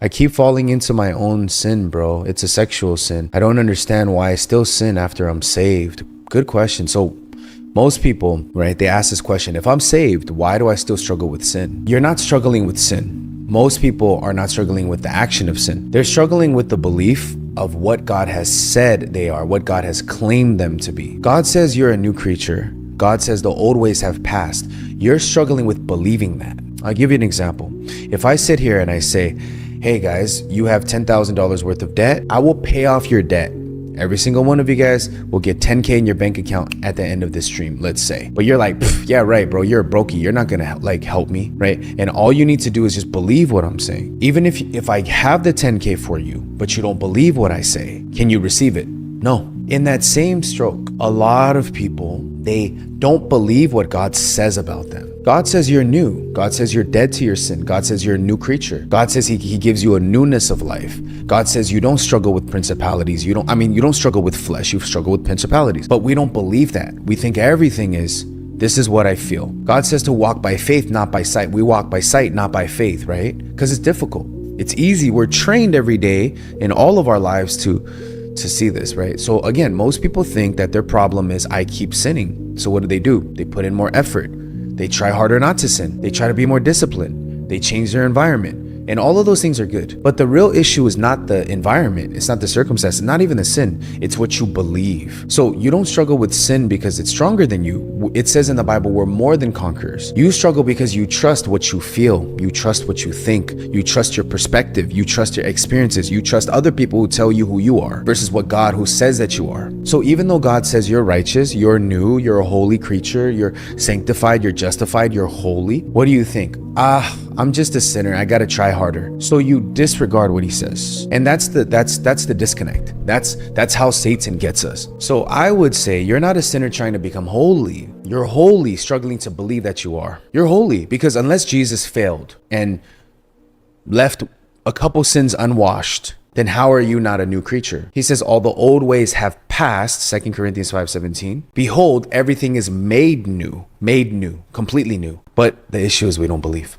I keep falling into my own sin, bro. It's a sexual sin. I don't understand why I still sin after I'm saved. Good question. So most people, right, they ask this question: if I'm saved, why do I still struggle with sin? You're not struggling with sin. Most people are not struggling with the action of sin. They're struggling with the belief of what God has said they are, what God has claimed them to be. God says you're a new creature. God says the old ways have passed. You're struggling with believing that. I'll give you an example. If I sit here and I say, hey guys, you have $10,000 worth of debt, I will pay off your debt. Every single one of you guys will get 10K in your bank account at the end of this stream, let's say. But you're like, yeah, right, bro, you're a brokey. You're not gonna help me, right? And all you need to do is just believe what I'm saying. Even if I have the 10K for you, but you don't believe what I say, can you receive it? No. In that same stroke, a lot of people, they don't believe what God says about them. God says you're new. God says you're dead to your sin. God says you're a new creature. God says he gives you a newness of life. God says you don't struggle with principalities. You don't struggle with flesh. You struggle with principalities. But we don't believe that. We think everything is, this is what I feel. God says to walk by faith, not by sight. We walk by sight, not by faith, right? Because it's difficult. It's easy. We're trained every day in all of our lives to see this, right? So again, most people think that their problem is I keep sinning. So what do? They put in more effort. They try harder not to sin. They try to be more disciplined. They change their environment. And all of those things are good. But the real issue is not the environment. It's not the circumstances, not even the sin. It's what you believe. So you don't struggle with sin because it's stronger than you. It says in the Bible, we're more than conquerors. You struggle because you trust what you feel. You trust what you think. You trust your perspective. You trust your experiences. You trust other people who tell you who you are versus what God who says that you are. So even though God says you're righteous, you're new, you're a holy creature, you're sanctified, you're justified, you're holy, what do you think? I'm just a sinner. I gotta try harder. So you disregard what he says. And that's the disconnect. That's how Satan gets us. So I would say you're not a sinner trying to become holy. You're holy, struggling to believe that you are. You're holy because unless Jesus failed and left a couple sins unwashed, then how are you not a new creature? He says all the old ways have passed, 2 Corinthians 5:17. Behold, everything is made new, completely new. But the issue is we don't believe.